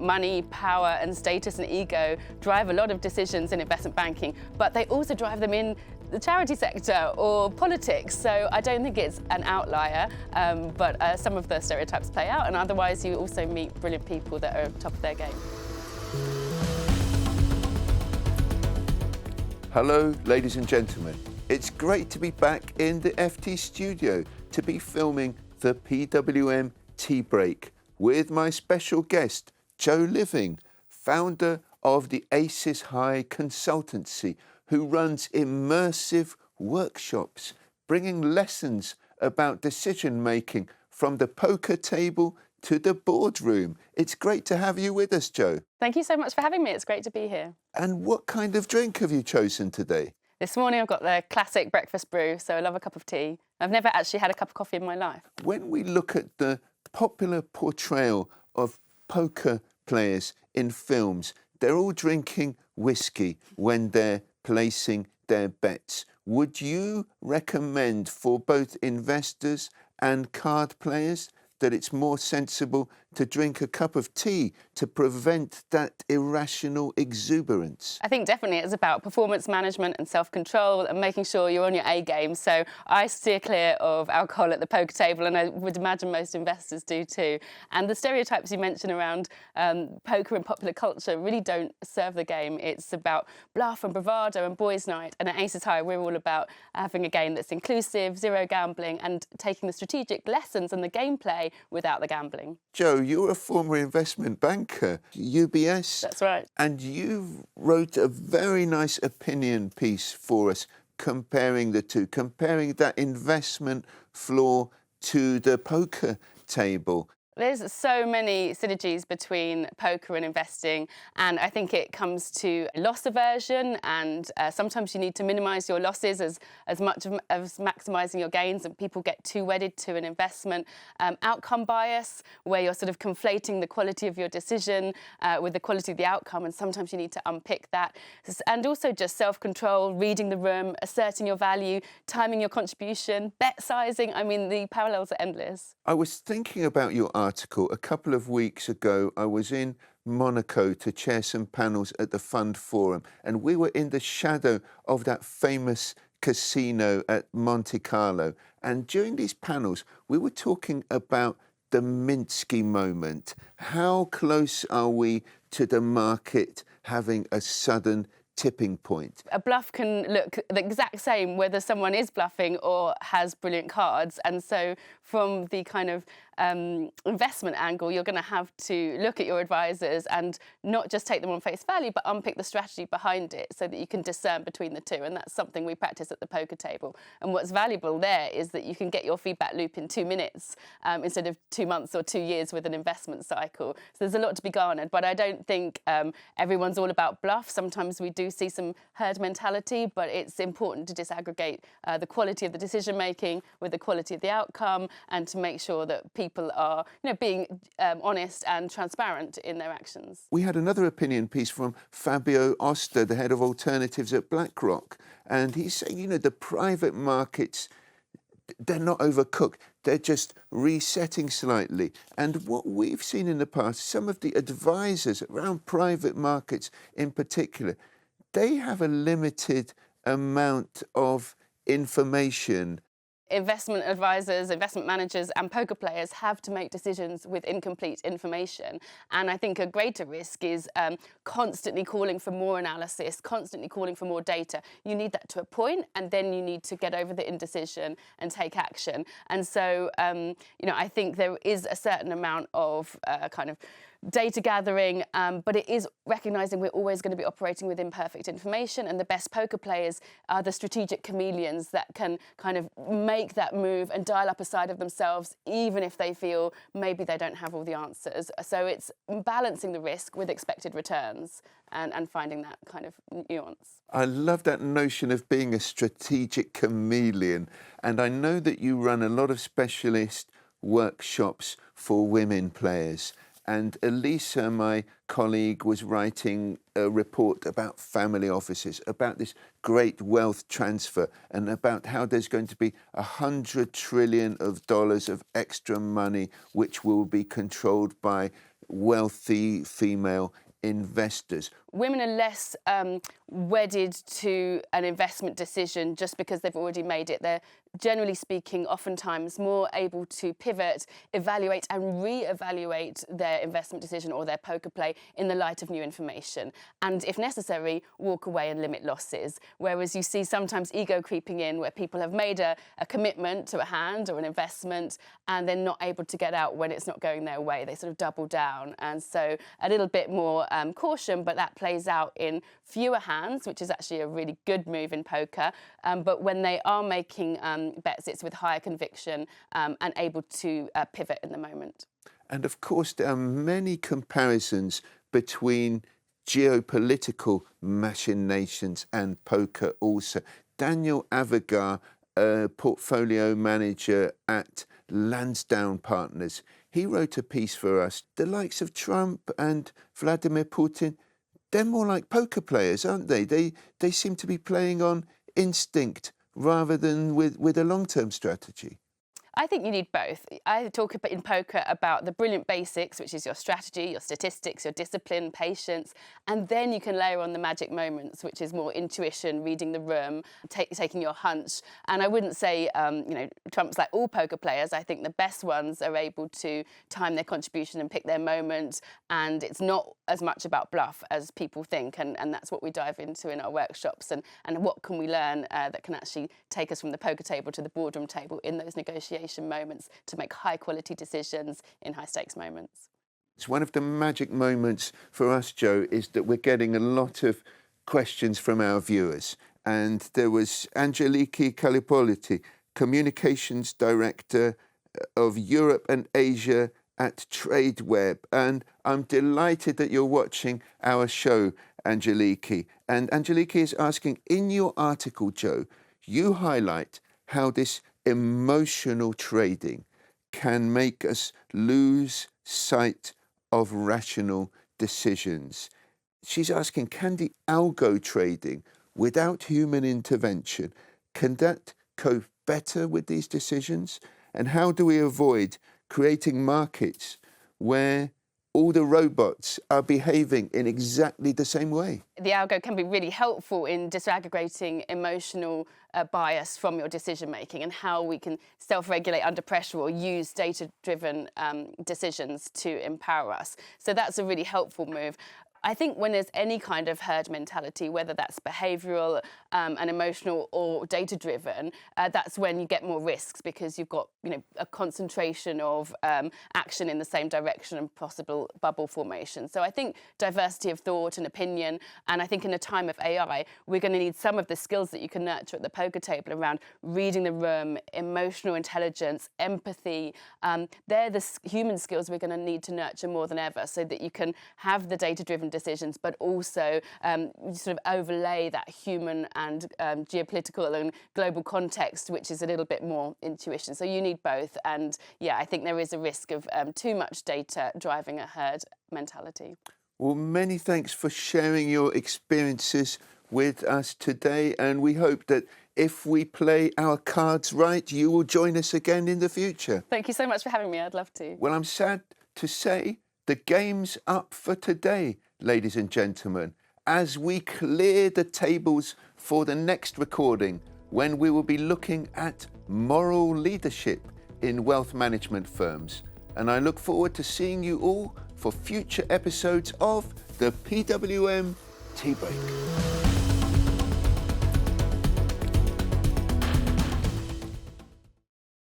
money, power and status and ego drive a lot of decisions in investment banking, but they also drive them in the charity sector or politics. So I don't think it's an outlier, but some of the stereotypes play out, and otherwise you also meet brilliant people that are top of their game. Hello, ladies and gentlemen. It's great to be back in the FT studio to be filming the PWM Tea Break with my special guest, Joe Living, founder of the Aces High Consultancy, who runs immersive workshops, bringing lessons about decision-making from the poker table to the boardroom. It's great to have you with us, Joe. Thank you so much for having me. It's great to be here. And what kind of drink have you chosen today? This morning I've got the classic breakfast brew, so I love a cup of tea. I've never actually had a cup of coffee in my life. When we look at the popular portrayal of poker players in films, they're all drinking whiskey when they're placing their bets. Would you recommend for both investors and card players that it's more sensible to drink a cup of tea to prevent that irrational exuberance? I think definitely it's about performance management and self-control and making sure you're on your A game. So I steer clear of alcohol at the poker table, and I would imagine most investors do too. And the stereotypes you mentioned around poker and popular culture really don't serve the game. It's about bluff and bravado and boys' night. And at Aces High, we're all about having a game that's inclusive, zero gambling, and taking the strategic lessons and the gameplay without the gambling. Joe, you're a former investment banker, UBS. That's right. And you wrote a very nice opinion piece for us comparing the two, comparing that investment floor to the poker table. There's so many synergies between poker and investing, and I think it comes to loss aversion, and sometimes you need to minimise your losses as much as maximising your gains, and people get too wedded to an investment. Outcome bias, where you're sort of conflating the quality of your decision with the quality of the outcome, and sometimes you need to unpick that. And also just self-control, reading the room, asserting your value, timing your contribution, bet sizing. I mean, the parallels are endless. I was thinking about your article. A couple of weeks ago, I was in Monaco to chair some panels at the Fund Forum, and we were in the shadow of that famous casino at Monte Carlo. And during these panels, we were talking about the Minsky moment. How close are we to the market having a sudden tipping point? A bluff can look the exact same whether someone is bluffing or has brilliant cards, and so from the kind of investment angle, you're going to have to look at your advisors and not just take them on face value, but unpick the strategy behind it so that you can discern between the two. And that's something we practice at the poker table. And what's valuable there is that you can get your feedback loop in 2 minutes instead of 2 months or 2 years with an investment cycle. So there's a lot to be garnered, but I don't think everyone's all about bluff. Sometimes we do see some herd mentality, but it's important to disaggregate the quality of the decision making with the quality of the outcome, and to make sure that people are, being honest and transparent in their actions. We had another opinion piece from Fabio Oster, the head of alternatives at BlackRock, and he's saying, the private markets, they're not overcooked. They're just resetting slightly. And what we've seen in the past, some of the advisors around private markets in particular, they have a limited amount of information. Investment advisors, investment managers and poker players have to make decisions with incomplete information. And I think a greater risk is constantly calling for more analysis, constantly calling for more data. You need that to a point, and then you need to get over the indecision and take action. And so, I think there is a certain amount of kind of data gathering, but it is recognising we're always going to be operating with imperfect information, and the best poker players are the strategic chameleons that can kind of make that move and dial up a side of themselves, even if they feel maybe they don't have all the answers. So it's balancing the risk with expected returns and finding that kind of nuance. I love that notion of being a strategic chameleon, and I know that you run a lot of specialist workshops for women players. And Elisa, my colleague, was writing a report about family offices, about this great wealth transfer, and about how there's going to be $100 trillion of extra money which will be controlled by wealthy female investors. Women are less wedded to an investment decision just because they've already made it. They're, generally speaking, oftentimes more able to pivot, evaluate and re-evaluate their investment decision or their poker play in the light of new information. And if necessary, walk away and limit losses. Whereas you see sometimes ego creeping in where people have made a commitment to a hand or an investment and they're not able to get out when it's not going their way. They sort of double down. And so a little bit more caution, but that plays out in fewer hands, which is actually a really good move in poker. But when they are making bets, it's with higher conviction and able to pivot in the moment. And of course, there are many comparisons between geopolitical machinations and poker also. Daniel Avagar, a portfolio manager at Lansdowne Partners, he wrote a piece for us. The likes of Trump and Vladimir Putin, they're more like poker players, aren't they? They seem to be playing on instinct rather than with a long-term strategy. I think you need both. I talk in poker about the brilliant basics, which is your strategy, your statistics, your discipline, patience, and then you can layer on the magic moments, which is more intuition, reading the room, taking your hunch. And I wouldn't say, Trump's like all poker players. I think the best ones are able to time their contribution and pick their moment, and it's not as much about bluff as people think, and that's what we dive into in our workshops, and what can we learn that can actually take us from the poker table to the boardroom table in those negotiations moments to make high quality decisions in high stakes moments. It's one of the magic moments for us, Joe, is that we're getting a lot of questions from our viewers. And there was Angeliki Kalipoliti, Communications Director of Europe and Asia at TradeWeb. And I'm delighted that you're watching our show, Angeliki. And Angeliki is asking, in your article, Joe, you highlight how this emotional trading can make us lose sight of rational decisions. She's asking, can the algo trading without human intervention, can that cope better with these decisions? And how do we avoid creating markets where all the robots are behaving in exactly the same way? The algo can be really helpful in disaggregating emotional bias from your decision making and how we can self-regulate under pressure or use data-driven decisions to empower us. So that's a really helpful move. I think when there's any kind of herd mentality, whether that's behavioural and emotional or data-driven, that's when you get more risks because you've got a concentration of action in the same direction and possible bubble formation. So I think diversity of thought and opinion, and I think in a time of AI, we're going to need some of the skills that you can nurture at the poker table around reading the room, emotional intelligence, empathy. They're the human skills we're going to need to nurture more than ever so that you can have the data-driven decisions, but also sort of overlay that human and geopolitical and global context, which is a little bit more intuition. So you need both. And yeah, I think there is a risk of too much data driving a herd mentality. Well, many thanks for sharing your experiences with us today. And we hope that if we play our cards right, you will join us again in the future. Thank you so much for having me. I'd love to. Well, I'm sad to say the game's up for today, ladies and gentlemen, as we clear the tables for the next recording when we will be looking at moral leadership in wealth management firms. And I look forward to seeing you all for future episodes of the PWM Tea Break.